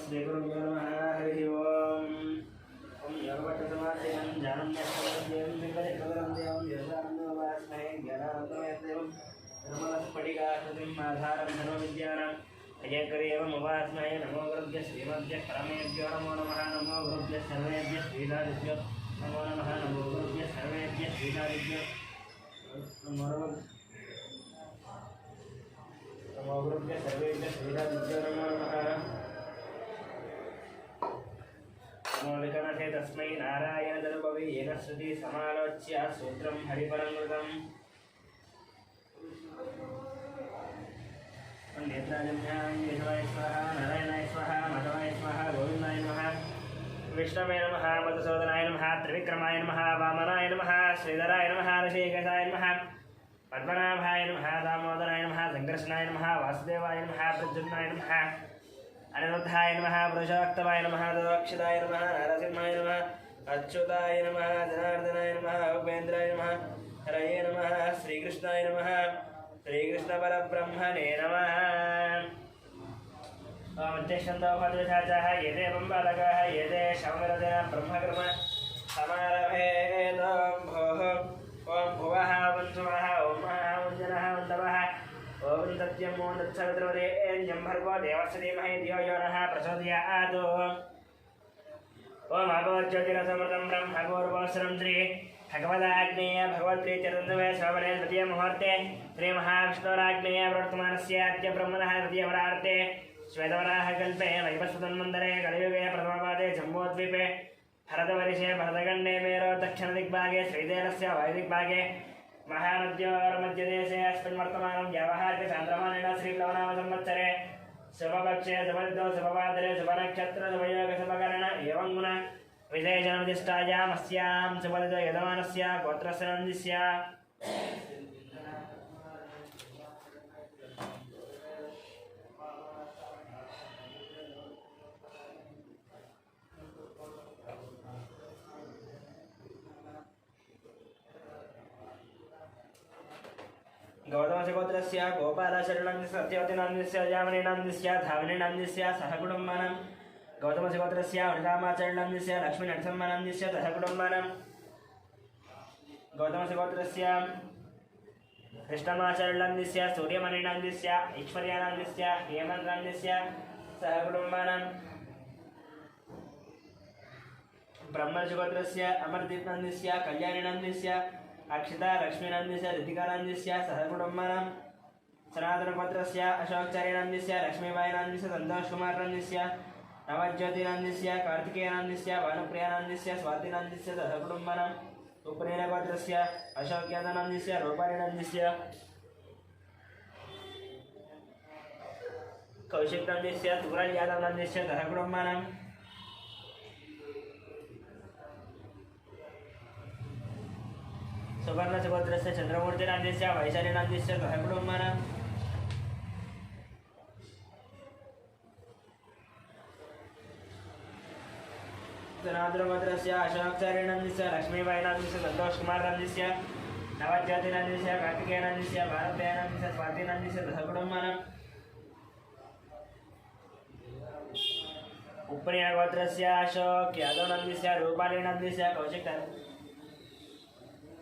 श्रीगुरुभ्यो नमः हरिः ओम् ओं योगपट्टसमासेनं जानन्यस्मरं देवं वेङ्कटेश्वरं देवं योगानन्दोपास्महे ज्ञानानन्दमयदेवं निर्मलस्फटिकाकृतिम् आधारं धर्मविद्यानाम् अयग्रेवम् उपास्महे नमो गुरुभ्यः श्रीमद्भ्यः परमेभ्यो नमो नमः नमो गुरुभ्यः सर्वेभ्यः श्रीदादिभ्यो नमो नमः नमो गुरुभ्यः सर्वेभ्यः श्रीदादिभ्यो नमो गुरुभ्यः सर्वेभ्यः श्रीदादिभ्यो नमो नमः नमो विकनते तस्मै नारायणदरुपवे येन श्रुति समालोच्य सूत्रं हरिपरमृतम् नेत्राजन्याय केशवाय स्वाहा नारायणाय स्वाहा माधवाय स्वाहा गोविन्दाय नमः विष्णवे नमः मधुसूदनाय नमः त्रिविक्रमाय नमः वामनाय नमः श्रीधराय नमः ऋषिकेशाय नमः पद्मनाभाय नमः दामोदराय नमः संकर्षणाय नमः वासुदेवाय नमः प्रद्युम्नाय नमः अनिरुद्धाय नमः पुरुषोक्तमाय नमः दक्षिणाय नमः नरसिंहाय नमः अच्युताय नमः जनार्दनाय नमः उपेन्द्राय नमः हरये नमः श्रीकृष्णाय नमः श्रीकृष्णपरब्रह्मणे नमः मध्यक्षन्तोपद्विषाचाः येते बम्बालकाः येते शवरतेन ब्रह्मकर्म समारभेत भोः ओं भुवः वंशुवः ओं महावञ्जनः वन्दवः ओं सत्यं ओं तत्सवितुर्वरेण्यं भर्गो देवस्य धीमहि धियो यो नः प्रचोदयात् ओं भगवज्योतिरसमृतं ब्रह्मगोर्वोऽसरं श्री भगवदाग्नेय भगवत्प्रीत्यर्थवे श्रवणे द्वितीय मुहूर्ते श्रीमहाविष्णोराग्नेय प्रवर्तमानस्य अद्य ब्रह्मणः द्वितीयवरार्ते श्वेतवराहकल्पे वैवस्वतन्वन्तरे कलियुगे प्रथमपादे जम्बूद्वीपे भरतवर्षे भरतखण्डे मेरो दक्षिणदिग्भागे श्रीदेवस्य वायुदिग्भागे महानद्योर्मध्यदेशे अस्मिन् वर्तमानं व्यावहारिकचान्द्रमानेन श्रीप्लवनामसंवत्सरे शुभपक्षे शुभऋतौ शुभवासरे शुभनक्षत्र शुभयोग शुभकरण एवं गुण विशेषनिर्दिष्टायामस्यां शुभऋतौ यजमानस्य गोत्रस्य नन्दिस्य गौतमस्य गोपालशरणस्य सत्यवतीनन्दस्य यामिनीनन्दस्य धामिनीनन्दस्य सहकुटुम्बानां गौतमस्य गोत्रस्य अनुरामाचरणस्य लक्ष्मीनरसिंहनन्दस्य सहकुटुम्बानां गौतमस्य गोत्रस्य कृष्णमाचरणस्य सूर्यमणिनन्दस्य ऐश्वर्यानन्दस्य हेमन्तनन्दस्य सहकुटुम्बानां ब्रह्मस्य गोत्रस्य अमरदीपनन्दस्य कल्याणीनन्दस्य अक्षिता लक्ष्मीनन्दस्य ऋतिकानन्दस्य सहकुटुम्बानां सनातनगोत्रस्य अशोकचार्यनन्दस्य लक्ष्मीबाईनन्दस्य सन्तोषकुमारनन्दस्य नवज्योतिनन्दस्य कार्तिकेयनन्दस्य भानुप्रियानन्दस्य स्वातिनन्दस्य सहकुटुम्बानां उपनयनगोत्रस्य अशोकयादवनन्दस्य रूपालीनन्दस्य कौशिकनन्दस्य तुगरालयादवनन्दस्य सहकुटुम्बानां सुवर्णसगोत्रस्य चन्द्रमूर्तिनन्दस्य वैशालीनन्दस्य सहकुटुम्बानां सनातनगोत्रस्य अशोकचार्यनन्दस्य लक्ष्मीबाईनन्दस्य सन्तोषकुमारनन्दस्य नवज्योतिनन्दस्य कार्तिकेयनन्दस्य भानुप्रियानन्दस्य स्वातिनन्दस्य सहकुटुम्बानां उपनयनगोत्रस्य अशोक यादवनन्दस्य रूपालीनन्दस्य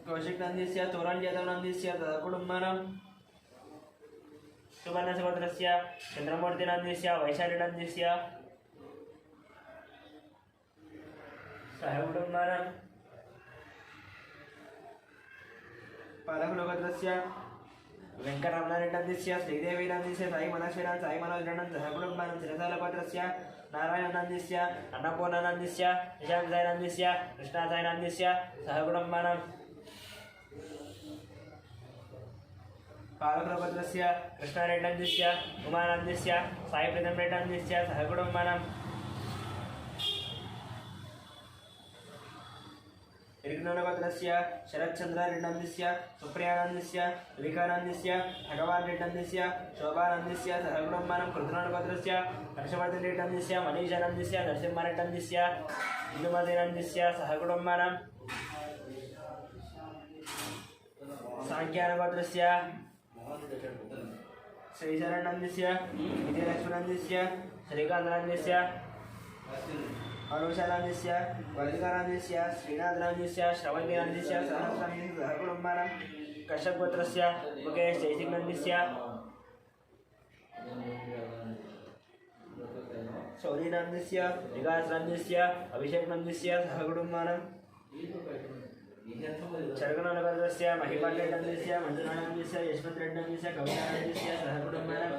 कौशिकनन्दस्य तोरण्ययादवनन्दस्य सहकुटुम्बानां सुवर्णसगोत्रस्य चन्द्रमूर्तिनन्दस्य वैशालीनन्दस्य सहकुटुम्बानां पालकुलगोत्रस्य वेङ्कटरमणनन्दस्य श्रीदेवीनन्दस्य साईमनस्विनाथ साईमनोजनन्दस्य सहकुटुम्बानां शिरसालगोत्रस्य नारायणनन्दस्य अन्नपूर्णानन्दस्य निशान्तसाईनन्दस्य कृष्णासाईनन्दस्य सहकुटुम्बानां पालकुलगोत्रस्य कृष्णारेड्डन्दस्य उमानन्दस्य साईप्रीतमरेड्डन्दस्य सहकुटुम्बानां इर्ग्नोनगोत्रस्य शरच्चन्द्ररेड्डन्दस्य सुप्रियानन्दस्य विवेकानन्दस्य भगवानरेड्डन्दस्य शोभानन्दस्य सहकुटुम्बानां कृतनगोत्रस्य हर्षवर्धनरेड्डन्दस्य मनीषानन्दस्य नरसिंहरेड्डन्दस्य इंदुमतीनन्दस्य सहकुटुम्बानां सांख्यानगोत्रस्य श्रीशरणनन्दस्य विजयलक्ष्मणन्दस्य श्रीकान्तराज्यस्य अनुषाराज्यस्य वल्लिकाराज्यस्य श्रीनाथराज्यस्य श्रवणीराज्यस्य सहस्राज्यस्य सहकुटुम्बानां कश्यपगोत्रस्य मुकेश जयसिंहराज्यस्य शौरीराज्यस्य विकासराज्यस्य अभिषेकराज्यस्य सहकुटुम्बानां चरकनगरस्य महिपालरेड्डस्य मंजुनाथराज्यस्य यशवन्तरेड्डस्य कविताराज्यस्य सहकुटुम्बानां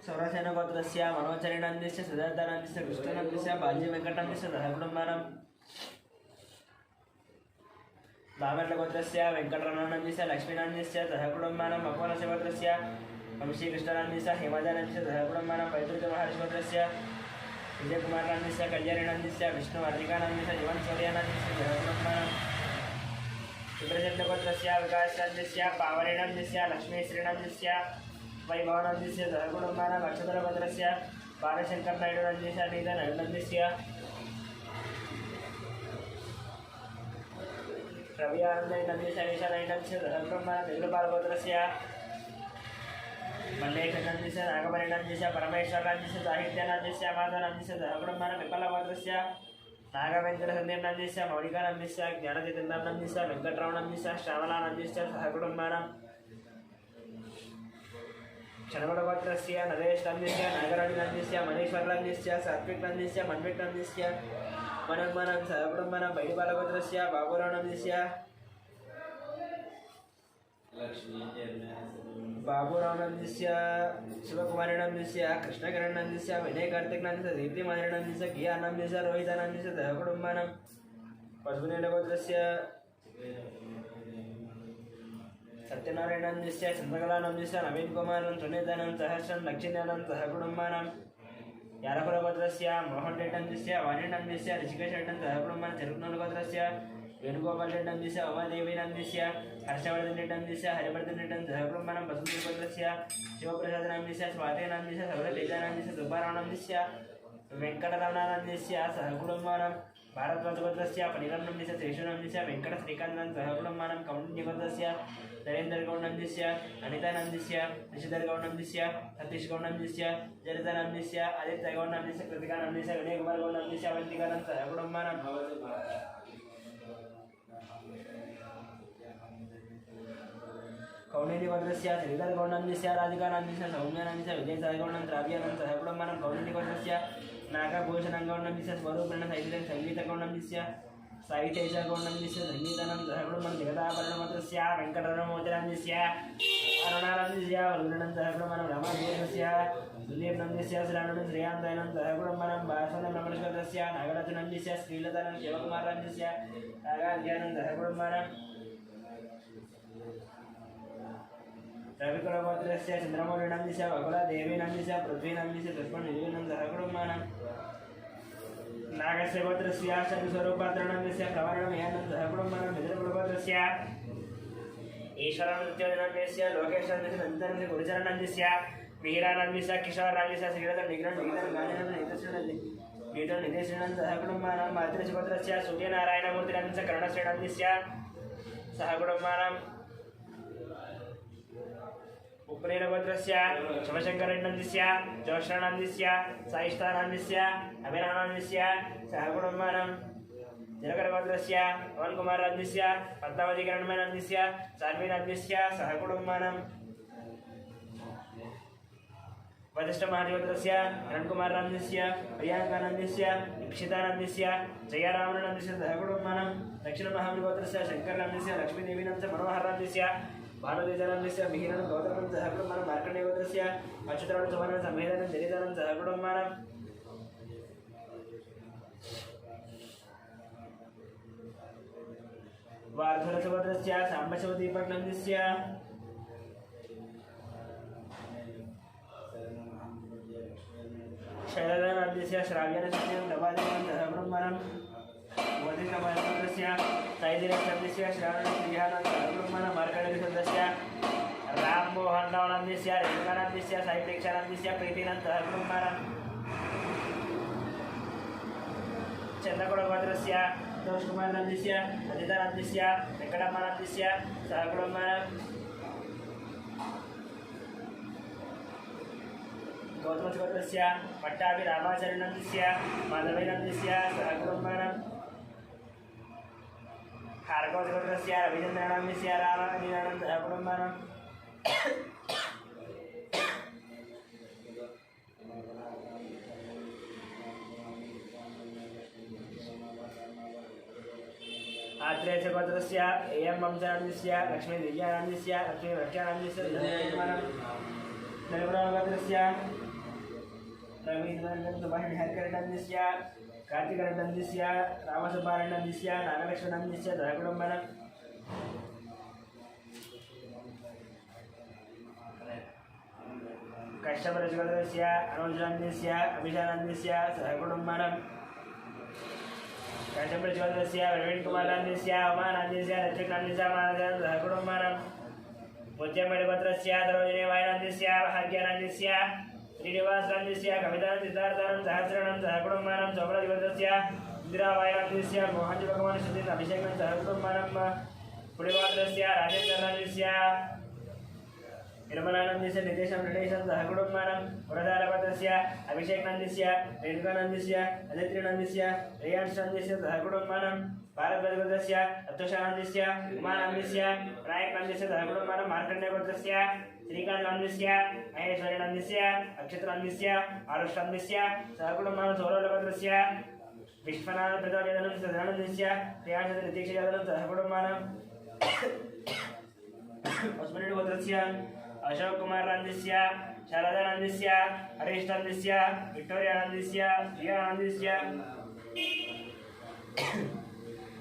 सौरसेनगोत्रस्य मनोचरेणान्यस्य सुधाधारान्यस्य कृष्णनान्यस्य बाल्यवेङ्कटान्यस्य सहकुटुम्बानां दामर्लगोत्रस्य वेङ्कटरमणान्यस्य लक्ष्मीनान्यस्य सहकुटुम्बानां मकोलसगोत्रस्य वंशीकृष्णनान्यस्य हेमजानान्यस्य सहकुटुम्बानां वैद्युतमहर्षिगोत्रस्य विजयकुमारान्यस्य कल्याणनान्यस्य विष्णुवर्धिकानान्यस्य जीवनशौर्यानान्यस्य सहकुटुम्बानां सुब्रजन्तगोत्रस्य विकासरान्यस्य पावरेणान्यस्य लक्ष्मीश्रीनान्यस्य वैभवानन्दस्य सहकुटुम्बानां अक्षतरगोत्रस्य बालशङ्करनायडुनन्दस्य नीतनायडुनन्दस्य रविआनन्दनन्दस्य निशानन्दस्य सहकुटुम्बानां निगुलपालगोत्रस्य मल्लेशनन्दस्य नागपरिणन्दस्य परमेश्वरनन्दस्य साहित्यानन्दस्य माधवनन्दस्य सहकुटुम्बानां विपलगोत्रस्य नागवेङ्कटसन्देवनन्दस्य मौलिकानन्दस्य ज्ञानचैतन्यानन्दस्य वेङ्कटरमणन्दस्य श्यामलानन्दस्य सहकुटुम्बानां क्षणगुणगोत्रस्य नरेशनन्दस्य नागराजनन्दस्य मणीश्वरनन्दस्य सात्विकनन्दस्य मन्विकनन्दस्य मनोन्मानां सहकुटुम्बानां बैडिपालगोत्रस्य बाबुरावनन्दस्य बाबुरावनन्दस्य शिवकुमारनन्दस्य कृष्णकिरणनन्दस्य विनयकार्तिकनन्दस्य दीप्तिमाननन्दस्य कियानन्दस्य रोहितानन्दस्य सहकुटुम्बानां पशुनीलगोत्रस्य सत्यनारायणनन्दस्य चन्द्रकलानन्दस्य नवीनकुमारं सुनीतानं सहस्रं लक्ष्मीनानं सहकुटुम्बानां यारपुरगोत्रस्य मोहनरेड्डन्दस्य वाणिनन्दस्य ऋषिकेशरेड्डं सहकुटुम्बानां चरुक्नलगोत्रस्य वेणुगोपालरेड्डन्दस्य उमादेवीनन्दस्य हर्षवर्धनरेड्डन्दस्य हरिवर्धनरेड्डं सहकुटुम्बानां वसुन्धरगोत्रस्य शिवप्रसादनन्दस्य स्वातिनन्दस्य सौरतेजानन्दस्य सुब्बारावनन्दस्य वेङ्कटरमणानन्दस्य सहकुटुम्बानां भारद्वाजगोत्रस्य परिगणनन्दस्य श्रीशुनन्दस्य वेङ्कटश्रीकान्तं सहकुटुम्बानां कौण्डिन्यगोत्रस्य नरेन्द्रगौडनन्दस्य अनितानन्दस्य ऋषिधरगौडनन्दस्य सतीशगौडनन्दस्य जलितानन्दस्य आदित्यगौडनन्दस्य कृतिकानन्दस्य विनयकुमारगौडनन्दस्य अवन्तिकानं सहकुटुम्बानां कौण्डिन्यगोत्रस्य श्रीधरगौडनन्दस्य राधिकानन्दस्य सौम्यानन्दस्य विजयसायगौडनं द्राव्यानं सहकुटुम्बानां कौण्डिन्यगोत्रस्य नागभूषणगौडनन्दस्य स्वरूपेण संगीतगौडनन्दस्य साहित्यगौडनन्दस्य संगीतानं सहकुटुम्बानां जगदाभरणगोत्रस्य वेङ्कटरमणोदरनन्दस्य अरुणानन्दस्य वल्लुनं सहकुटुम्बानां रामादेवस्य सुदीपनन्दस्य श्रीरामनं श्रीयान्तानं सहकुटुम्बानां भास्वनं रमणगोत्रस्य नागराजनन्दस्य श्रीलतानं शिवकुमारनन्दस्य नागाध्यानं सहकुटुम्बानां रविकुलगोत्रस्य चन्द्रमौळिनन्दस्य वकुलादेवीनन्दस्य पृथ्वीनन्दस्य तस्मन्निधिनं सहकुटुम्बानां नागस्य गोत्रस्य शक्तिस्वरूपात्रणन्दस्य प्रवरणमयानं सहकुटुम्बानां मित्रकुलगोत्रस्य ईश्वरनृत्योजनन्दस्य लोकेशनन्दस्य नन्दनस्य गुरुचरणन्दस्य मिहिरानन्दस्य किशोरनन्दस्य श्रीरथं निग्रहं निगितं गानिनं निदेशनं सहकुटुम्बानां मातृशगोत्रस्य सूर्यनारायणमूर्तिनन्दस्य करुणश्रीनन्दस्य सहकुटुम्बानां उपनीलगोत्रस्य शिवशङ्करनन्दस्य जोष्णानन्दस्य साईष्ठानन्दस्य अभिरामानन्दस्य सहकुटुम्बानां जलकरगोत्रस्य पवनकुमारनन्दस्य पद्मावतीकरणमनन्दस्य सान्वीनन्दस्य सहकुटुम्बानां वसिष्ठमहादेवगोत्रस्य किरणकुमारनन्दस्य प्रियांकानन्दस्य दीक्षितानन्दस्य जयरामनन्दस्य सहकुटुम्बानां दक्षिणमहाबलिगोत्रस्य शङ्करनन्दस्य लक्ष्मीदेवीनन्दस्य मनोहरनन्दस्य भानुतेजानन्दस्य मिहिरनं गौतमं सहकुटुम्बानां मार्कण्डेयगोत्रस्य अच्युतरामसुवर्णं संवेदनं जनितानं सहकुटुम्बानां वार्धरसगोत्रस्य साम्बशिवदीपकनन्दस्य शैलजानन्दस्य श्राव्यनन्दस्य दवादेवं सहकुटुम्बानां वदिष्ठमहागोत्रस्य तैदिरक्षस्य श्रावणप्रियानं सहकुटुम्बानां मार्कण्डेयगोत्रस्य राममोहनरावनन्दस्य रेणुकानन्दस्य साहित्येक्षानन्दस्य प्रीतिनं सहकुटुम्बानां चन्द्रकुलगोत्रस्य संतोषकुमारनन्दस्य अजितानन्दस्य वेङ्कटम्मानन्दस्य सहकुटुम्बानां गौतमस्य पट्टाभिरामाचरणस्य माधवैनन्दस्य सहकुटुम्बानां हार्गवस्य रविचन्द्रानन्दस्य रामानन्द सहकुटुम्बानां आत्रेय गोत्रस्य एयं वंशानन्दस्य लक्ष्मी दिव्यानन्दस्य लक्ष्मी भक्त्यानन्दस्य नरपुराणगोत्रस्य रवीन्द्रनन्दमहिहर्करनन्दस्य कार्तिकरनन्दस्य रामसुब्बारनन्दस्य नागलक्ष्मणनन्दस्य सहकुटुम्बानां कश्यपरजगोत्रस्य अनुजनन्दस्य अभिषानन्दस्य सहकुटुम्बानां कश्यपरजगोत्रस्य प्रवीणकुमारनन्दस्य उमानन्दस्य लक्ष्मीनन्दस्य मानसं सहकुटुम्बानां मुच्चमणिगोत्रस्य दरोजनेवायनन्दस्य भाग्यानन्दस्य श्रीनिवासनन्दस्य कवितानन्दसिद्धार्थानं सहस्रणं सहकुटुम्बानां चौपरजगोत्रस्य इन्दिरावायनन्दस्य मोहनभगवान् श्रुति अभिषेकं सहकुटुम्बानां पुलिगोत्रस्य राजेन्द्रनन्दस्य निर्मलानन्दस्य नितेशं नटेशं सहकुटुम्बानां पुरदारपत्रस्य अभिषेकनन्दस्य रेणुकानन्दस्य अदित्रिनन्दस्य रेयांशनन्दस्य सहकुटुम्बानां भारद्वाजगोत्रस्य अत्वशानन्दस्य उमानन्दस्य नायकनन्दस्य सहकुटुम्बानां मार्कण्डेयगोत्रस्य श्रीकान्तनन्दस्य महेश्वरीनन्दस्य अक्षत्रनन्दस्य आरुष्टनन्दस्य सहकुटुम्बानां सौरभगोत्रस्य विश्वनाथप्रतापयादनं सदानन्दस्य प्रियांशनितीक्षयादनं सहकुटुम्बानां अस्मरणीगोत्रस्य अशोक कुमार नंदस्य शारदा नंदस्य हरीश नंदस्य विक्टोरिया नंदस्य प्रिया नंदस्य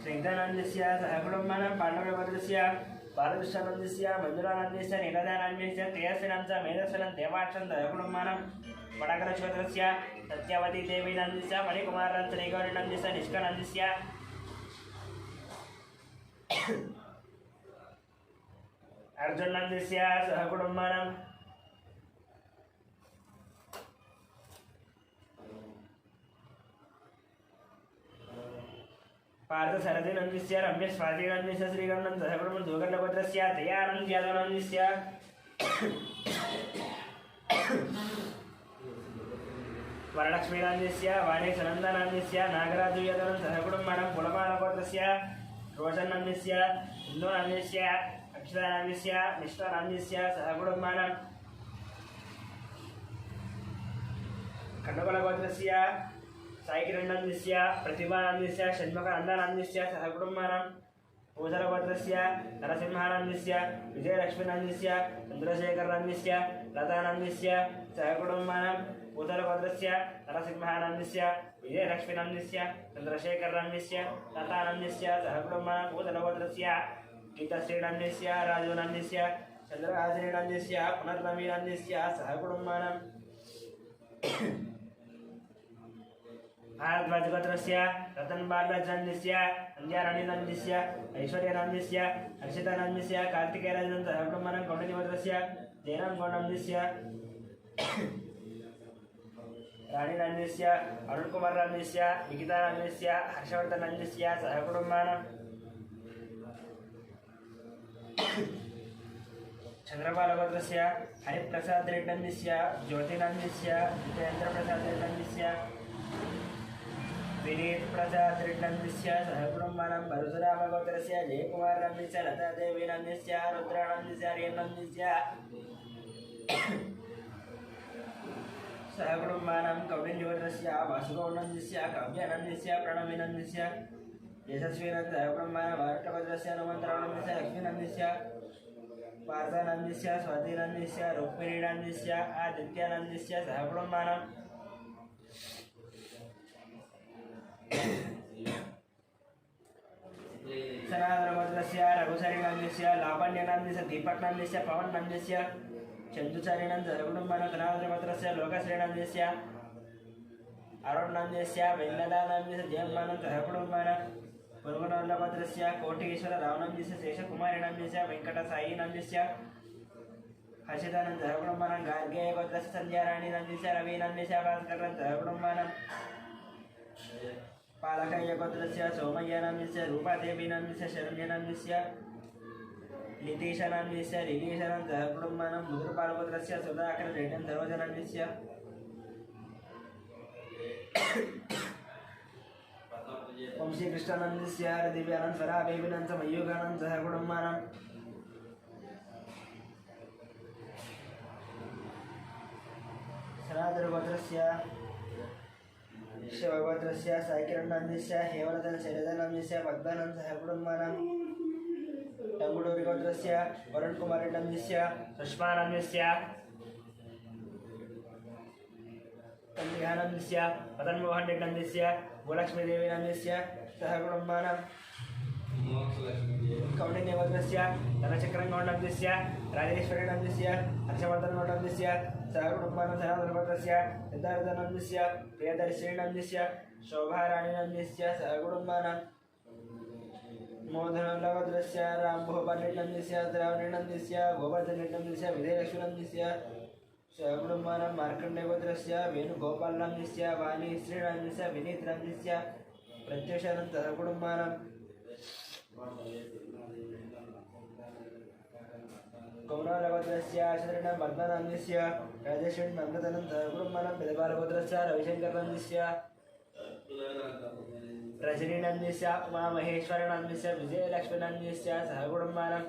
स्निग्धा नंदस्य सहकुटुम्बानां पांडवगोत्रस्य बालकृष्ण नंदस्य मंजुला नंदस्य नीलदा नंदस्य तेजस्विनंच मेधस्विनं देवाक्षं सहकुटुम्बानां वडकरक्षोत्रस्य सत्यावती देवी नंदस्य मणिकुमार श्रीगौरी नंदस्य निष्का नंदस्य अर्जुन नंदस्य सहकुटुम्बानां पार्थ सरदी नंदस्य रमेश स्वाति नंदस्य श्रीगणं सहकुटुम्बं जोगण्डगोत्रस्य दयानंद यादव नंदस्य वरलक्ष्मी नंदस्य वाणी सुनंदा नंदस्य नागराजु यादव सहकुटुम्बानां पुलमालगोत्रस्य रोशन नंदस्य इंदु नंदस्य अक्षरानन्दस्य निष्ठानन्दस्य सहकुटुम्बानां खण्डकुलगोत्रस्य साईकिरणनन्दस्य प्रतिभानन्दस्य षण्मुखानन्दनन्दस्य सहकुटुम्बानां पूजलगोत्रस्य नरसिंहानन्दस्य विजयलक्ष्मीनन्दस्य चन्द्रशेखरनन्दस्य लतानन्दस्य सहकुटुम्बानां पूजलगोत्रस्य नरसिंहानन्दस्य विजयलक्ष्मीनन्दस्य चन्द्रशेखरनन्दस्य लतानन्दस्य सहकुटुम्बानां पूजलगोत्रस्य गीताश्रीनन्दस्य राजूनन्दस्य चन्द्रहासिनीनन्दस्य पुनर्नवीनन्दस्य सहकुटुम्बानां भारद्वाजगोत्रस्य रतनबालनन्दस्य अन्याराणीनन्दस्य ऐश्वर्यानन्दस्य हर्षितानन्दस्य कार्तिकेयराजनं सहकुटुम्बानां कौण्डिन्यगोत्रस्य जैनगौडनन्दस्य राणीनन्दस्य अरुणकुमारनन्दस्य निकितानन्दस्य हर्षवर्धनन्दस्य सहकुटुम्बानां चंद्रपालगोत्रस्य हरिप्रसाद रेड्डनन्दस्य ज्योतिनन्दस्य जितेन्द्रप्रसाद रेड्डनन्दस्य विनीत प्रसाद रेड्डनन्दस्य सहकुटुम्बानां परशुरामगोत्रस्य जयकुमारनन्दस्य लतादेवीनन्दस्य रुद्रानन्दस्य हरिनन्दस्य सहकुटुम्बानां कौण्डिन्यगोत्रस्य वासुगौडनन्दस्य काव्यानन्दस्य प्रणवीनन्दस्य यशस्वीनंद सहकुटुम्बानां भारतगोत्रस्य हनुमन्तरावनन्दस्य लक्ष्मीनन्दस्य पार्थानन्दस्य स्वातिनन्दस्य रुक्मिणीनन्दस्य आदित्यानन्दस्य सहकुटुम्बानां सनातनगोत्रस्य रघुसरिनन्दस्य लावण्यनन्दस्य दीपकनन्दस्य पवननन्दस्य चन्दुचारिणं सहकुटुम्बानां सनातनगोत्रस्य लोकश्रीनन्दस्य अरुणनन्दस्य वेन्नदानन्दस्य जयम्बानं सहकुटुम्बानां पुरुगोत्रस्य कोटेश्वर रावनन्दस्य शेषकुमारिनन्दस्य वेङ्कटसायीनन्दस्य हर्षितानन्द सहकुटुम्बानां गार्गेयगोत्रस्य सन्ध्याराणीनन्दस्य रवीनन्दस्य भास्करन् सहकुटुम्बानां पालकय्यगोत्रस्य सोमय्यनन्दस्य रूपादेवीनन्दस्य शरण्यनन्दस्य नितीशनन्दस्य रिलीशनं सहकुटुम्बानां मुद्रपालगोत्रस्य सुधाकररेड्डं सरोजनन्दस्य ओम श्री कृष्णानंदस्य दिव्यानंद स्वरा बेबिनंद मयूगानंद सह कुटुंबानां सनातनगोत्रस्य शिवगोत्रस्य सायकिरणनंदस्य हेमलतन शैलजनंदस्य पद्मानंद सह कुटुंबानां टंगुडूरिगोत्रस्य वरुणकुमारनंदस्य सुष्मानंदस्य कल्याणनंदस्य पतन्मोहननंदस्य भूलक्ष्मीदेवीनंदस्य सह कुटुंबानां कौंडिन्यगोत्रस्य धनचक्रगौंडनंदस्य राजेश्वरीनंदस्य हर्षवर्धनगौंडनंदस्य सह कुटुंबानां सनातनगोत्रस्य सिद्धार्थनंदस्य प्रियदर्शिनंदस्य शोभाराणीनंदस्य सह कुटुंबानां मोदनगोत्रस्य रामभोपालनंदस्य द्रावणनंदस्य गोवर्धननंदस्य विजयलक्ष्मीनंदस्य सह कुटुंबानां मार्कण्डेयगोत्रस्य वेणुगोपालनंदस्य वाणीश्रीनंदस्य विनीतनंदस्य प्रत्युषानंद सह कुटुंबानां कौनालगोत्रस्य आश्रयणं पद्मनंदस्य राजेश्वरी नंदनंद सह कुटुंबानां पेदपालगोत्रस्य रविशंकरनंदस्य रजनीनंदस्य उमामहेश्वरनंदस्य विजयलक्ष्मीनंदस्य सह कुटुंबानां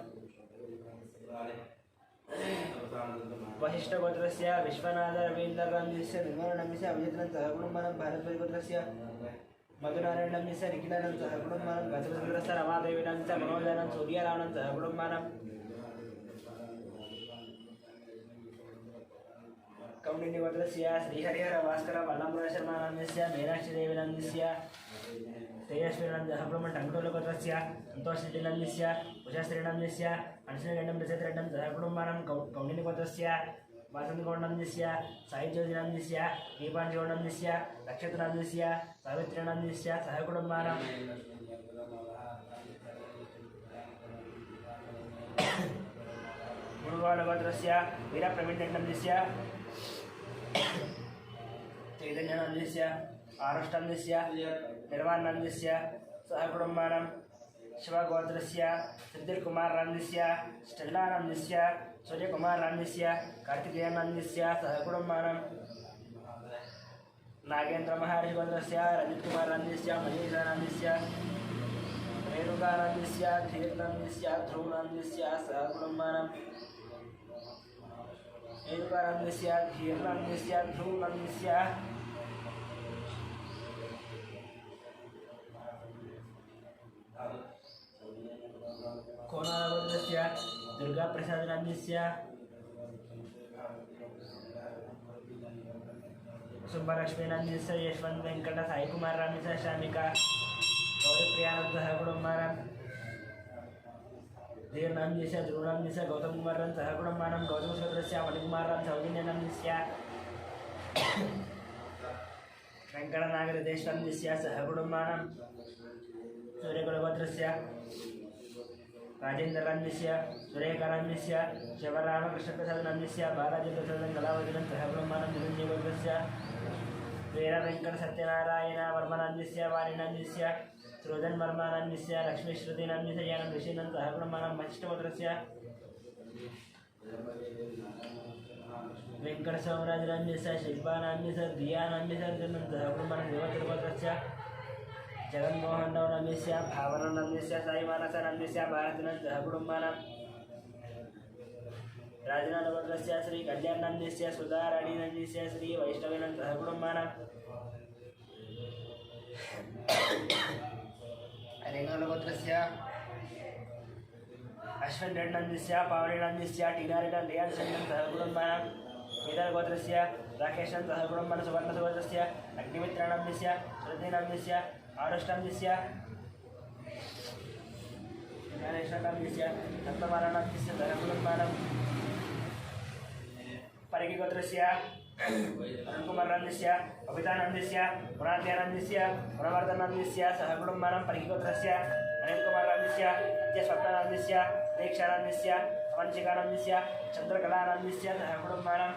वशिष्ठगोत्रस्य विश्वनाथ रवीन्द्रनंदस्य निर्मलनंदस्य अभिजितनंद सह कुटुंबानां भारतगोत्रस्य मधुनारायणनंदस्य निखिलानंद सह कुटुंबानां गजगोत्रस्य रमादेवीनंदस्य मनोजानंद सूर्यरावणंद सह कुटुंबानां कौंडिन्यगोत्रस्य श्रीहरिहर भास्कर वल्लभशर्मानंदस्य मीनाक्षीदेवीनंदस्य तेजस्वीनंद सहकुटुंबं टंगुटूरुगोत्रस्य संतोषरेड्डिनंदस्य उषाश्रीनंदस्य अनशनगंडं रजतरेड्डं सहकुटुंबानां कौंडिन्यगोत्रस्य वासन्तगौंडनंदस्य साईज्योतिनंदस्य दीपांशगौंडनंदस्य नक्षत्रनंदस्य सावित्रीनंदस्य सहकुटुंबानां मुरुगाडगोत्रस्य वीरप्रवीणनंदस्य चैतन्यनंदस्य आरुष्टनंदस्य निर्वाणनंदस्य सह कुटुंबानां शिवगोत्रस्य सिद्धिर्कुमारनंदस्य स्टेल्लानंदस्य सूर्यकुमारनंदस्य कार्तिकेयनंदस्य सह कुटुंबानां नागेन्द्रमहर्षिगोत्रस्य रजतकुमारनंदस्य मनीषानंदस्य रेणुकानंदस्य धीरनंदस्य ध्रुवनंदस्य सह कुटुंबानां रेणुकानंदस्य धीरनंदस्य ध्रुवनंदस्य कोणालगोत्रस्य दुर्गाप्रसादनंदस्य सुब्बलक्ष्मीनंदस्य यशवंत वेंकट साईकुमारनंदस्य शामिका गौरीप्रियानंद सह कुटुंबानां धीरनंदस्य ध्रुवनंदस्य गौतम कुमारनंद सह कुटुंबानां गौतमगोत्रस्य मणिकुमारनंद सौजन्यनंदस्य वेंकटनागरदेशनंदस्य सह कुटुंबानां सूर्यकुलगोत्रस्य राजेन्द्रनंदस्य सुरेखनंदस्य शिवरामकृष्णप्रसादनंदस्य बालाजीप्रसादं कलावतीनं सह कुटुंबानां धनञ्जयगोत्रस्य वीरवेंकटसत्यनारायणवर्मनंदस्य वाणिनंदस्य सृजनवर्मनंदस्य लक्ष्मीश्रुतिनंदस्य ज्ञानं ऋषिनं सह कुटुंबानां वशिष्ठगोत्रस्य वेंकटसोमराजनंदस्य शिल्पानंदस्य दियानंदस्य अर्जुनं सह कुटुंबानां देवत्रगोत्रस्य जगन्मोहननंदस्य भावननंदस्य साईमानसनंदस्य भारतनं सह कुटुंबानां राजनानगोत्रस्य श्री कल्याणनंदस्य सुधाराणीनंदस्य श्री वैष्णवेनं सह कुटुंबानां रेंगलगोत्रस्य अश्विनरेड्डनंदस्य पावनीनंदस्य टीनारेड्डन रियाजनं सह कुटुंबानां केदारगोत्रस्य राकेशनं सह कुटुंबानां सुवर्णसुगोत्रस्य अग्निमित्रनंदस्य श्रुतिनंदस्य आरुष्टनंदस्य ज्ञानेश्वरनंदस्य रत्नमालानंदस्य सह कुटुंबानां परिगिगोत्रस्य अरुणकुमारनंदस्य अभितानंदस्य पुराध्यानंदस्य पुनवर्धनंदस्य सह कुटुंबानां परिगिगोत्रस्य अनिलकुमारनंदस्य नित्यस्वप्नानंदस्य दीक्षानंदस्य अवंशिकानंदस्य चंद्रकलानंदस्य सह कुटुंबानां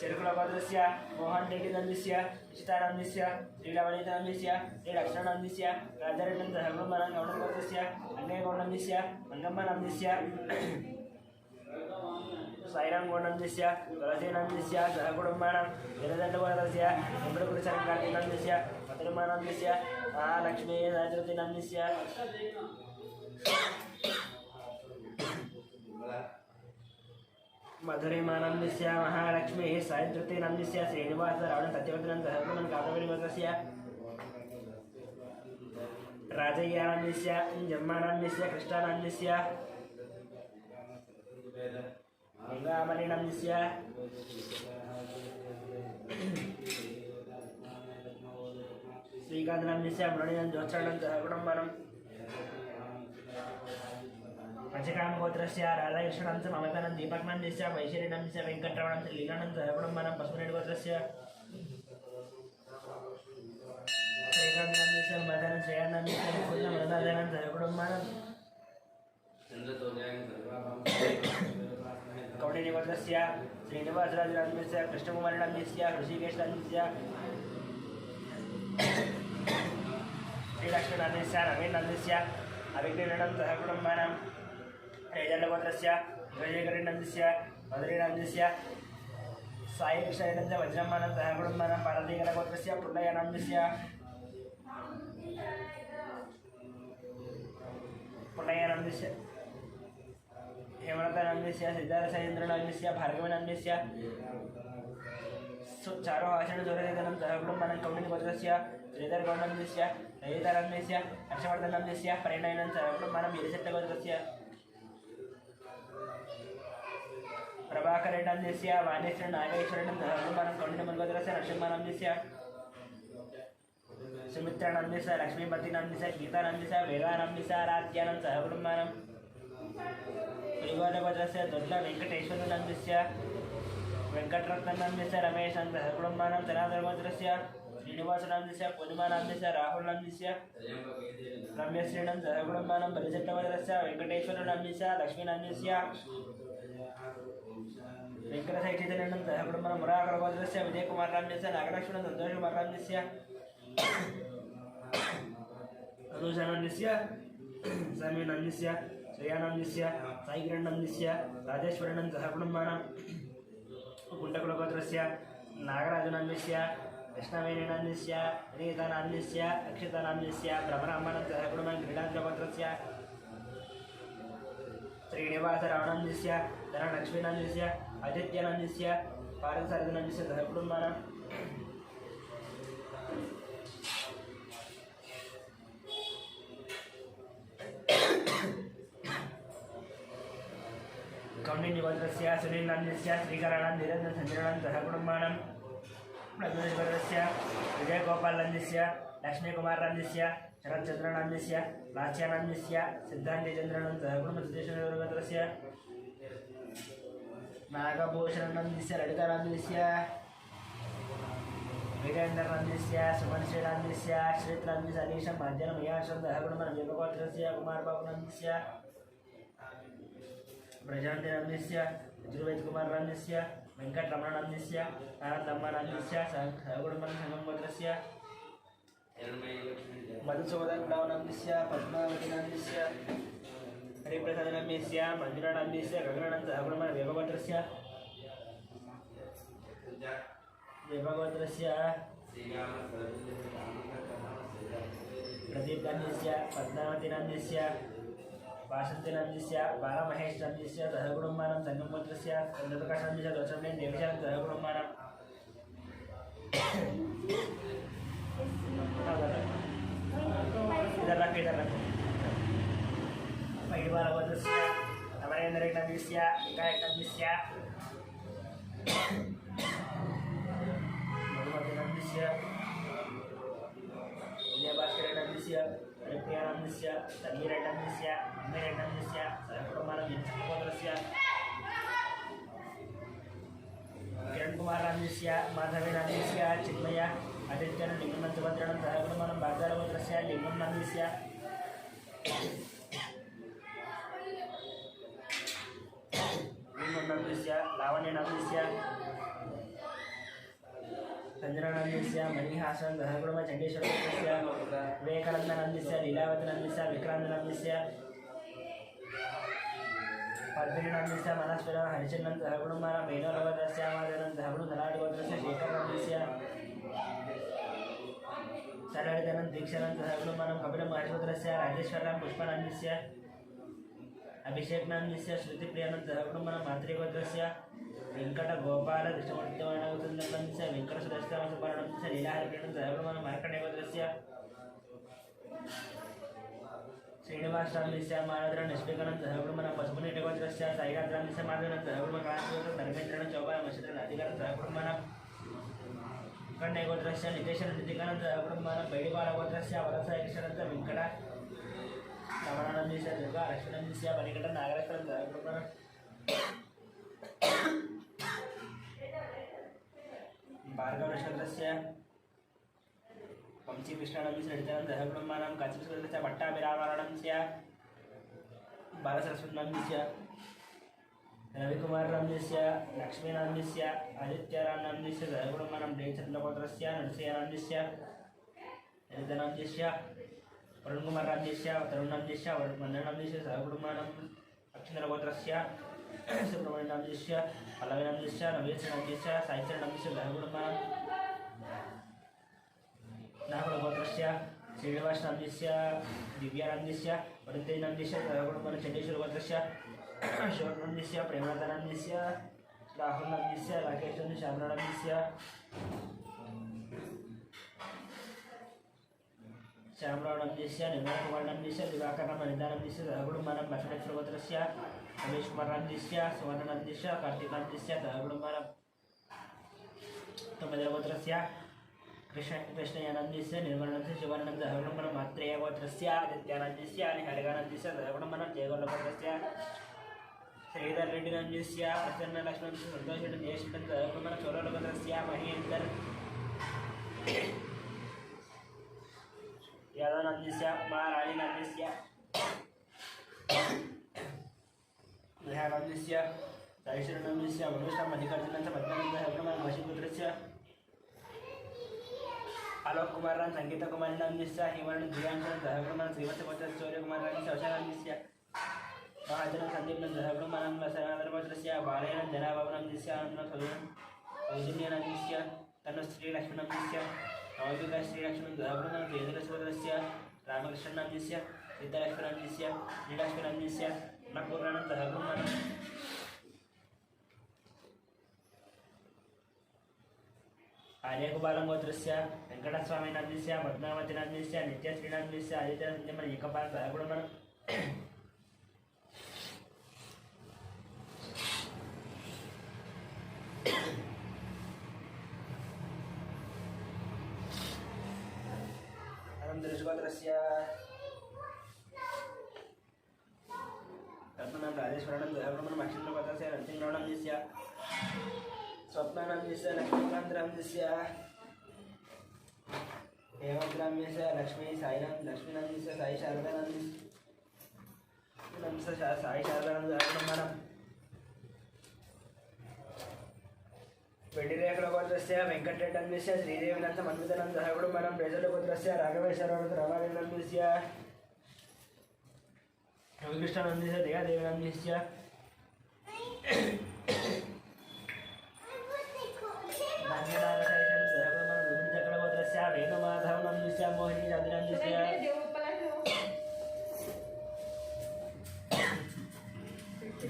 చెరుకులగోత్రస్య మోహన్ రెడ్డి నందిస్య చితానందిస్య శ్రీలవణితానందిస్య శ్రీలక్ష్మణందిస్య రాజారెడ్డి సహకుటుంబనం గౌడగోత్రస్య అంగయ్య గౌడందిస్య మంగమ్మ నందిస్య साईरामगौडनन्दस्य तुलसीनन्दस्य सहकुटुम्बानां जलदण्डवरदस्य इन्द्रकृतशरङ्गार्तिनन्दस्य मधुरमानन्दस्य महालक्ष्मी सायज्योतिनन्दस्य मधुरिमानन्दस्य महालक्ष्मी सायज्योतिनन्दस्य श्रीनिवास रावण सत्यवतीनन्द सहकुटुम्बानां कादम्बरीवर्गस्य राजय्यानन्दस्य जम्मानन्दस्य कृष्णानन्दस्य गङ्गामणिनन्दस्य श्रीकान्तनन्दस्य मृणिनन्दोच्चारणं सहकुटुम्बानां पंचकामगोत्रस्य राधाकृष्णनन्दस्य ममतानन्द दीपकनन्दस्य वैशालीनन्दस्य वेङ्कटरमणस्य लीलानन्द सहकुटुम्बानां पशुरेणगोत्रस्य श्रीकान्तनन्दस्य ममतानन्द श्रेयानन्दस्य मुकुन्दमनोदानन्द सहकुटुम्बानां कौंडिन्यगोत्रस्य श्रीनिवासराजनन्दस्य कृष्णकुमारनन्दस्य ऋषिकेशनन्दस्य श्रीलक्ष्मीनन्दस्य रवीनन्दस्य अभिज्ञानन्दं सहकुटुम्बानां रेजण्डगोत्रस्य विजयकरिनन्दस्य मधुरीनन्दस्य साईकृष्णनन्दस्य वज्रमानं सहकुटुम्बानां पार्वतीकरगोत्रस्य पुण्यनन्दस्य हेमलतानन्दस्य सिद्धार्थसेन्द्रनन्दस्य भार्गवनन्दस्य चारो आचरणदूरदेशनं सहकुटुम्बानां कौण्डिन्यगोत्रस्य श्रीधरगौडनन्दस्य ललितानन्दस्य हर्षवर्धनन्दस्य परिणयनं सहकुटुम्बानां गिरिशट्टगोत्रस्य प्रभाकरनन्दस्य वाणीश्वर नागेश्वरनं सहकुटुम्बानां कौण्डिन्यगोत्रस्य नरसिंहानन्दस्य सुमित्रानन्दस्य लक्ष्मीपतिनन्दस्य गीतानन्दस्य वेदानन्दस्य आराध्यानं सहकुटुम्बानां श्रीगोत्रगोत्रस्य दोड्ड वेङ्कटेश्वरनन्दस्य वेङ्कटरत्ननन्दस्य रमेशनं सहकुटुम्बानां जनार्दनगोत्रस्य श्रीनिवासनन्दस्य पूर्णिमानन्दस्य राहुलनन्दस्य रम्यश्रीनं सहकुटुम्बानां परिशट्टगोत्रस्य वेङ्कटेश्वरनन्दस्य लक्ष्मीनन्दस्य वेङ्कटशैक्षितनं सहकुटुम्बानां मुराकरगोत्रस्य विजयकुमारनन्दस्य नागलक्ष्मणं सन्तोषकुमारनन्दस्य अनुषानन्दस्य समीनन्दस्य श्रेयानन्दस्य साईकिरणनन्दस्य राजेश्वरनं सहकुटुम्बानां गुण्डकुलगोत्रस्य नागराजनन्दस्य कृष्णवेणीनन्दस्य नीतानन्दस्य अक्षतानन्दस्य भ्रमराम्बानं सहकुटुम्बानां क्रीडान्द्रगोत्रस्य श्रीनिवासरावणन्दस्य धनलक्ष्मीनन्दस्य आदित्यनन्दस्य पारसरनन्दस्य सहकुटुम्बानां कौण्डिन्यगोत्रस्य सुनीलनन्दस्य श्रीकरानन्द निरञ्जनसञ्जनानन्द सहकुटुम्बानां प्रज्वलेश्वरस्य विजयगोपालनन्दस्य लक्ष्मीकुमारनन्दस्य शरच्चन्द्रनन्दस्य लास्यानन्दस्य सिद्धान्तिचन्द्रनन्द सहकुटुम्बसिद्धेश्वरगोत्रस्य नागभूषणनन्दस्य ललितानन्दस्य वीरेन्द्रनन्दस्य सुमनश्रीनन्दस्य श्रीत्रनन्दस्य अनीशं मध्याह्नमयाशं सहकुटुम्बानां देवगोत्रस्य कुमारबाबुनन्दस्य प्रजानन्दस्य यजुर्वेदकुमारनन्दस्य वेङ्कटरमणनन्दस्य आनन्दम्मानन्दस्य सहकुटुम्बानां संगमगोत्रस्य मधुसूदननन्दस्य पद्मावतीनन्दस्य हरिप्रसादनन्दस्य मञ्जुनानन्दस्य गगनानन्द सहकुटुम्बानां देवगोत्रस्य प्रदीपनन्दस्य पद्मावतीनन्दस्य वासन्तिनन्दस्य बालमहेशनन्दस्य सहकुटुम्बानां संगमगोत्रस्य चन्द्रप्रकाशनन्दस्य दोषमणि देवशानं सहकुटुम्बानां पैडिबालगोत्रस्य अमरेन्द्रनन्दस्य विकायकनन्दस्य मधुमतीनन्दस्य विजयभास्करनन्दस्य हरिप्रियानन्दस्य तन्वीरनन्दस्य अम्बिरेनन्दस्य सहकुटुम्बानां यज्ञगोत्रस्य किरणकुमारनन्दस्य माधवीनन्दस्य चिन्मय आदित्यनं लिङ्गं सुभद्रणं सहकुटुम्बानां भाग्यगोत्रस्य लिङ्गं नन्दस्य लिङ्गं लावण्यनन्दस्य संजनानन्दस्य मणिहासन सहकुटुम्ब चण्डीश्वरस्य विवेकानन्दनन्दस्य लीलावतीनन्दस्य विक्रान्तनन्दस्य पद्मिनीनन्दस्य मनस्विनः हरिचन्दन्तः गुणमानं वेणोरवदस्य मादनन्तः गुणधनादिगोत्रस्य शेखरनन्दस्य सरळितनं दीक्षानन्तः गुणमानं कपिलं महेश्वरस्य राजेश्वरं पुष्पानन्दस्य अभिषेकनन्दस्य श्रुतिप्रियानन्तः गुणमानं मातृगोत्रस्य वेङ्कटगोपाल कृष्णमूर्तिवर्णगोत्रस्य वेङ्कटसुरस्तामसुपर्णस्य लीलाहरिप्रियानन्तः गुणमानं मार्कण्डेयगोत्रस्य श्रीनिवासरामस्य मानद्र निष्पेकानन्दः गुणमानं पशुपतिगोत्रस्य साईनाथरामस्य माधवनन्दः गुणमानं धर्मेन्द्रन चौपाल मशेन्द्र अधिकारन्तः गुणमानं कण्डेयगोत्रस्य नितेशन नितिकानन्दः गुणमानं बैडिपालगोत्रस्य वरसाय कृष्णनन्द वेङ्कट रमणानन्दस्य दुर्गा लक्ष्मीनन्दस्य वनिकट नागरकरन्दः गुणमानं भार्गवनक्षत्रस्य वंशी कृष्णानन्दस्य नित्यानन्दः गुणमानं काचिपुत्रस्य भट्टाभिरामानन्दस्य बालसरस्वतीनन्दस्य रविकुमारनन्दस्य लक्ष्मीनन्दस्य आदित्यरामनन्दस्य गुणमानं जयचन्द्रगोत्रस्य नरसिंहनन्दस्य ललितनन्दस्य वरुणकुमारनन्दस्य तरुणनन्दस्य वन्दनन्दस्य सहकुटुम्बानं अक्षिन्द्रगोत्रस्य सुब्रह्मण्यनन्दस्य पल्लवीनन्दस्य नवीननन्दस्य साहित्यनन्दस्य सहकुटुम्बानं नागुलगोत्रस्य श्रीनिवासनन्दस्य दिव्यानन्दस्य वरुणतेजनन्दस्य सहकुटुम्बानं चण्डीश्वरगोत्रस्य शिवनन्दस्य प्रेमानन्दस्य राहुलनन्दस्य राकेशनन्दस्य श्यामनन्दस्य श्यामरावनन्दस्य निर्मलकुमारनन्दस्य दिवाकरनन्दस्य सहकुटुम्बानं लक्ष्मीनक्षत्रगोत्रस्य रमेशकुमारनन्दस्य सुवर्णनन्दस्य कार्तिकनन्दस्य सहकुटुम्बानं तोमदेवगोत्रस्य कृष्णयानन्दस्य निर्मलानन्दस्य शिवानन्दस्य सहकुटुम्बानं मात्रेयगोत्रस्य आदित्यानन्दस्य हरिकानन्दस्य सहकुटुम्बानं जयगौरगोत्रस्य श्रीधररेड्डिनन्दस्य प्रसन्नलक्ष्मणस्य संतोषरेड्डिनन्दस्य सहकुटुम्बानं चोरगोत्रस्य महेन्द्र यादवनन्दस्य महाराणीनन्दस्य नेहानन्दस्य साईश्वरनन्दस्य मनुष्य मल्लिकार्जुनस्य पद्मानन्दः गुणमानं वशीपुत्रस्य आलोक कुमारन संगीता कुमारनन्दस्य हिमर्ण दिव्यांशनन्दः गुणमानं श्रीवत्सगोत्रस्य सूर्यकुमारनन्दस्य औषधनन्दस्य महाजन संदीपनन्दः गुणमानं लसनाधरगोत्रस्य बालयन जनाबाबुनन्दस्य सौजन्यनन्दस्य तनुश्रीलक्ष्मीनन्दस्य नवदुर्गा श्रीलक्ष्मणन्दः गुणमानं जयेन्द्रसुभद्रस्य रामकृष्णनन्दस्य सीतालक्ष्मीनन्दस्य लीलालक्ष्मीनन्दस्य नपूर्णानन्दः गुणमानं आर्यगोपालगोत्रस्य वेङ्कटस्वामिनन्दस्य पद्मावतीनन्दस्य नित्यश्रीनन्दस्य आदित्यनन्दस्य एकपालः गुणमानं अनन्तरगोत्रस्य रत्नानां राजेश्वरानन्दः गुणमानं अक्षिन्द्रगोत्रस्य नरसिंहरावनन्दस्य स्वप्नानन्दस्य लक्ष्मीकान्तनन्दस्य हेमग्राम्यस्य लक्ष्मी साईनन्द लक्ष्मीनन्दस्य साई शारदानन्दस्य साई शारदानन्दः गुणमानं वेडिरेखलगोत्रस्य वेङ्कटरेड्डनन्दस्य श्रीदेवीनन्द मन्वितानन्दः गुणमानं बेजलगोत्रस्य राघवेश्वरनन्द रामानन्दस्य रविकृष्णानन्दस्य देवादेवीनन्दस्य नागनागशैशनन्दः वेणुमाधवनन्दस्य मोहिनी जातिनन्दस्य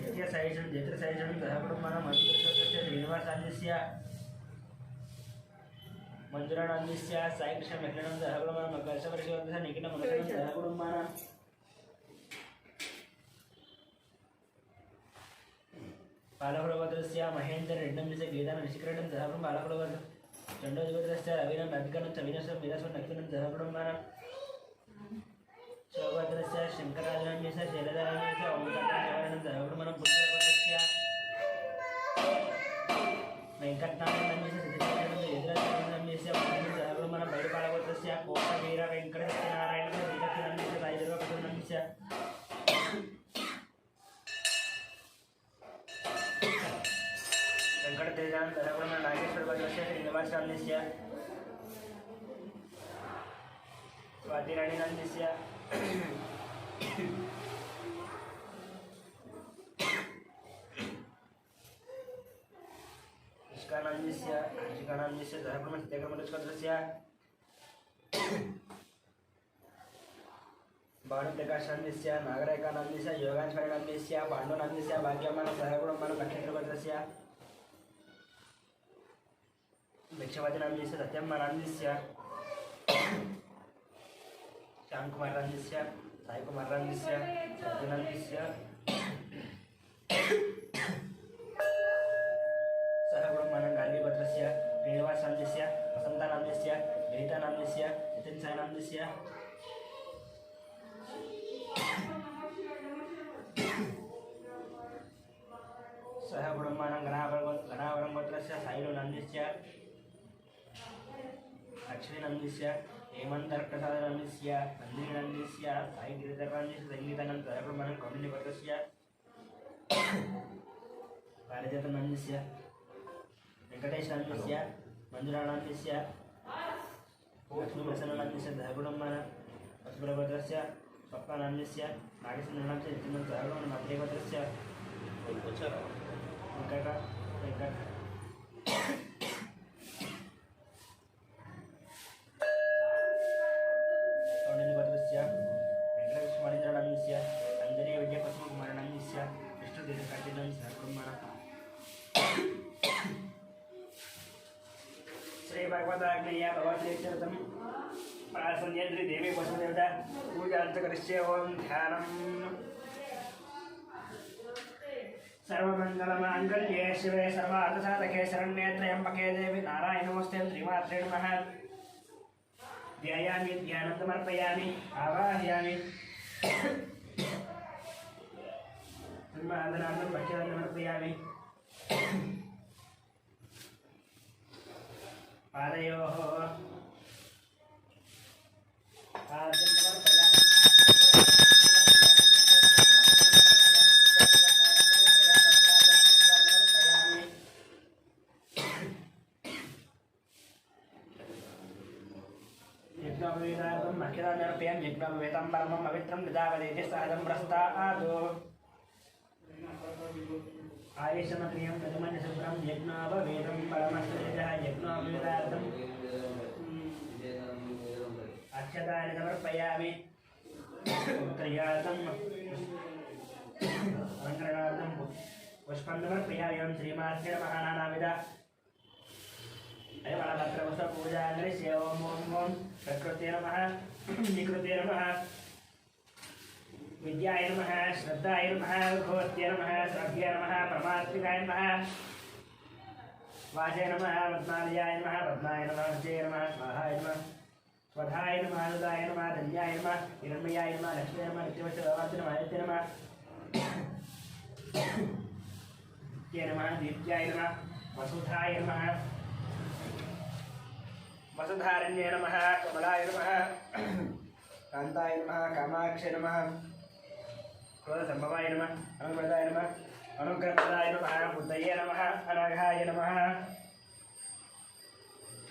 नित्यसाईशन् जयत्रसाईशनन्दः गुणमानं मन्दिरस्य श्रीनिवासनन्दस्य मंजुरानन्दस्य साईकृष्ण मेघनानन्दः गुणमानं कर्षवर्षवर्धस्य निखिलमनोनन्दः गुणमानं बालकुलगोत्रस्य महेन्द्र रेड्डनन्दस्य गीतानन्दः बालकुलगोत्र चण्डोजगोत्रस्य रवीनन् अधिकनन्दस्य विनस्य विरस्व नक्षत्रनन्दः गुणमानं शिवगोत्रस्य शङ्करानन्दस्य शैलजानन्दस्य ओंकारानन्दः गुणमानं पुत्रगोत्रस्य वेङ्कटनाथनन्दस्य सिद्धिनारायणस्य यदुराजनन्दस्य नन्दः गुणमानं बैडिपालगोत्रस्य कोटवीर वेङ्कटसत्यनारायणस्य श्रीलक्ष्मीनन्दस्य साईदुर्गाप्रसन्नन्दस्य वेङ्कटतेजानन्दः गुणमानं नागेश्वरगोत्रस्य श्रीनिवासनन्दस्य स्वातिराणीनन्दस्य षष्ठानान्यस्य आंशिकानान्यस्य सहक्रमस्यक्रमनिष्कर्षस्य भानुप्रकाशान्यस्य नागरिकानान्यस्य योगांशनान्यस्य पाण्डुनान्यस्य भाग्यमान सहगुणमान नक्षत्रगोत्रस्य भिक्षवादिनान्यस्य सत्यम्मानान्यस्य श्यामकुमारान्यस्य साईकुमारान्यस्य सत्यनान्यस्य सहगुणमान गान्धीगोत्रस्य श्रीनिवासान्यस्य वसन्तानान्यस्य गीतानान्यस्य नितिनसायनान्यस्य सह गुणमानं गणावरं गोत्रस्य साईलोनान्यस्य लक्ष्मीनन्दस्य हेमन्तर्कसादनन्दस्य नन्दिनीनन्दस्य साईगिरिधरनन्दस्य संगीतानन्द सहगुणमानं कौण्डिन्यगोत्रस्य पारिजातनन्दस्य वेङ्कटेशनन्दस्य मञ्जुरानन्दस्य लक्ष्मीप्रसन्ननन्दस्य सहगुणमानं लक्ष्मीगोत्रस्य स्वप्नानन्दस्य नागेशनन्दस्य नित्यनन्द सहगुणमानं मध्यगोत्रस्य कौण्डिन्यगोत्रस्य वेङ्कटकृष्णमणिन्द्रनन्दस्य अञ्जनेय विजयपद्मकुमारनन्दस्य विष्णुतीर्थकाण्डिनन्दस्य सहगुणमानं श्रीभगवदाग्नेय भगवतीचरितं प्रासन्यद्रि देवी वसुदेवता पूजाञ्च करिष्ये ओं ध्यानम् सर्वमंगलमांगल्ये शिवे सर्वार्थसाधके शरण्ये त्र्यंबके देवी नारायणी नमोस्ते श्रीमात्रे नमः ध्यायामि ध्यानं समर्पयामि आवाहयामि ब्रह्मादनार्थं भक्त्या समर्पयामि पादयोः आद्यं समर्पयामि यज्ञोपवीतार्थं मह्यदानर्पयामि यज्ञोपवीतं परमं पवित्रं ददावदेति सहजं प्रस्तादो आयुषमक्रियं तदमन्यशुभ्रं यज्ञोपवीतं परमस्तुजः यज्ञोपवीतार्थं अक्षतानि समर्पयामि उत्तरार्थं अलङ्करणार्थं पुष्पं समर्पयामि एवं श्रीमात्रे नमः नानाविध पूजाग्रस्य ओम ओम ओम प्रकृते नमः विकृते नमः विद्याय नमः श्रद्धाय नमः घोत्ये नमः श्रद्धे नमः परमात्मिकाय नमः वाचे नमः पद्मालयाय नमः पद्माय नमः वज्रे नमः स्वाहाय नमः स्वधाय नमः अनुदाय नमः धन्याय नमः हिरण्मयाय नमः लक्ष्मी नमः नित्यवचनवाच नमः आदित्य नमः नमः दीप्त्याय नमः वसुधाय नमः वसुधारण्ये नमः कमलाय नमः कान्ताय नमः कामाक्षे नमः क्रोधसम्भवाय नमः अनुग्रहाय नमः अनुग्रहप्रदाय नमः बुद्धये नमः अनघाय नमः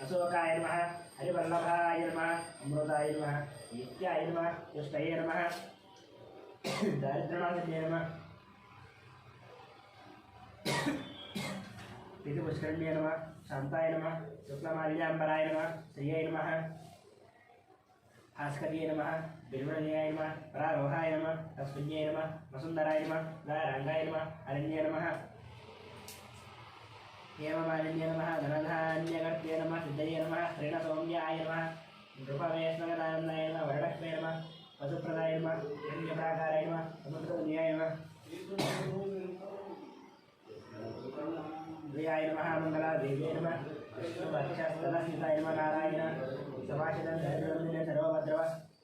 अशोकाय नमः हरिवल्लभाय नमः अमृताय नमः नित्याय नमः तुष्टये नमः दारिद्र्यनाशन्ये नमः पितृपुष्करण्ये नमः शान्ताय नमः शुक्लमाल्याम्बराय नमः श्रियै नमः भास्कर्ये नमः बिल्वनयाय नमः परारोहाय नमः तस्मिन्यै नमः वसुन्धराय नमः गारङ्गाय नमः अरण्ये नमः हेममालिन्ये नमः धनधान्यगर्त्ये नमः सिद्धये नमः ऋणसौम्याय नमः नृपवेश्मगदानन्दाय नमः वरलक्ष्मे नमः वसुप्रदाय नमः हिरण्यप्राकाराय नमः समुद्रतुल्याय नमः द्वयाय नमः मंगलादेव्यै नमः विष्णुपक्षस्तदस्मिताय नमः नारायण सभाषितं धैर्यवन्दिने सर्वभद्रव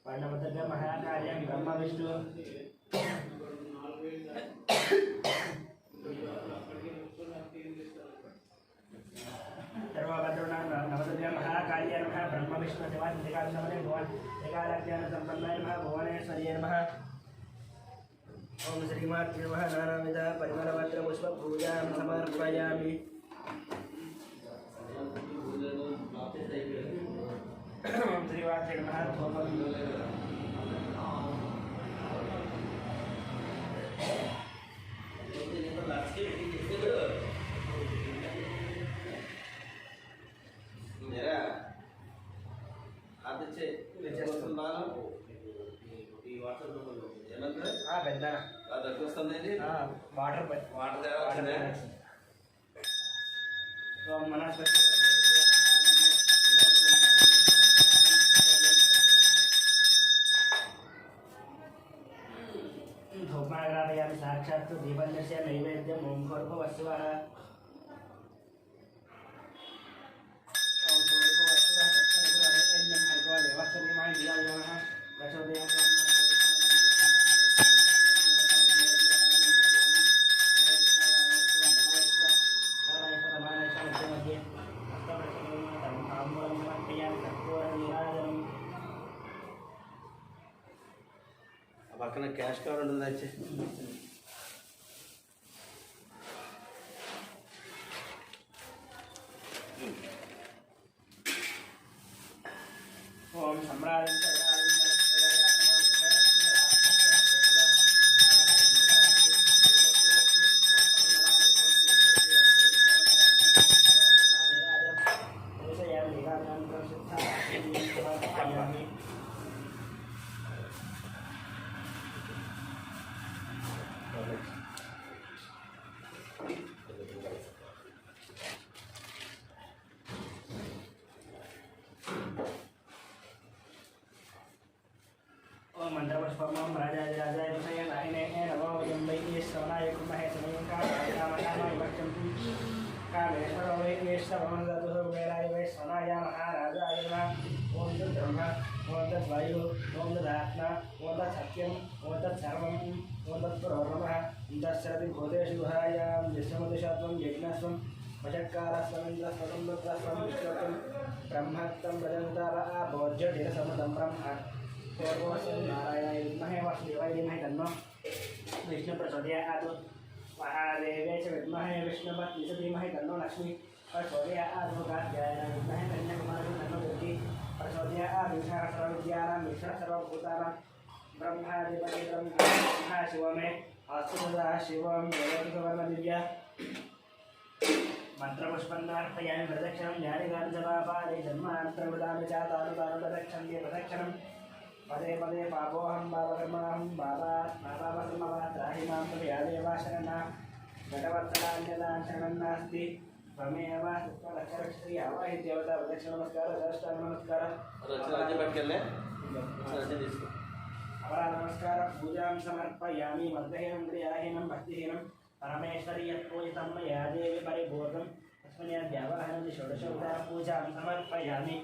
वर्णभद्रव्य महाकार्यं ब्रह्म विष्णु सर्वभद्रवनां नवद्रव्य महाकार्य नमः ब्रह्म विष्णु सेवाधिकारिणमने भुवन एकालज्ञानसम्पन्नाय नमः भुवनेश्वर्ये नमः ओम श्रीमात्रे नमः नानाविध परिमलपत्रपुष्पपूजां समर्पयामि ओम श्रीमात्रे नमः ओम मनस्पति धूपमाग्रापयामि साक्षात् दीपन्यस्य नैवेद्यम् ओम भूर्भुवस्सुवः ओम भूर्भुवस्सुवः तत्सवितुर्वरेण्यं भर्गो देवस्य धीमहि धियो यो नः प्रचोदयात् పక్కన క్యాష్ కవర్ ఉంటుంది వచ్చి ओम सम्राजं मंत्रपुष्पमं राजाधिराजाय विषयनायिने नमो वै श्रवणाय कुर्महे समयं कामकामाय वक्षन्ति कामेश्वरो वैश्वरो दतुः कुबेराय वैश्वनाय महाराजाय नमः ओम तद्ब्रह्मा ओम तद्वायु ओम तदात्मा ओम तत्सत्यम् ओम तत्सर्वम् ओम तत्पुरोर्नमः दशरथि भूतेषु गुहायां विश्वमतिशत्वं यज्ञस्वं वशत्कारस्वमिन्द्रस्वं रुद्रस्वं विश्वत्वं ब्रह्मत्वं प्रजन्तार आभोज्यधिरसमदं ब्रह्म नारायणाय विद्महे वासुदेवाय धीमहि तन्नो विष्णु प्रचोदयात् महादेवाय च विद्महे विष्णुपत्नी च धीमहि तन्नो लक्ष्मी प्रचोदयात् कात्यायनाय विद्महे कन्याकुमारी तन्नो दुर्गी प्रचोदयात् विद्यानां विष्णु सर्वभूतानां ब्रह्माधिपति ब्रह्मा शिव मे अस्तु सदा शिवं देववर्णदिव्या मंत्रपुष्पन्नार्पयामि प्रदक्षिणं ज्ञानिगाञ्जपापादे जन्मान्तर्वदामि च तानुतानु प्रदक्षन्ते प्रदक्षिणं पदे पदे पापोऽहं पापकर्माहं पापापकर्मवात्राहि मां प्रभयादेवा शरणा घटवर्तनान्यदा शरणं नास्ति त्वमेव रक्षरक्षति आवाहि देवता प्रदक्षिणनमस्कारः साष्टाङ्गनमस्कारः अपराध नमस्कारः पूजां समर्पयामि मध्यहीनं क्रियाहीनं भक्तिहीनं परमेश्वरी यत्पूजितं मया देवी परिपूर्णं तस्मिन् यद्यावाहनं षोडशोपचार पूजां समर्पयामि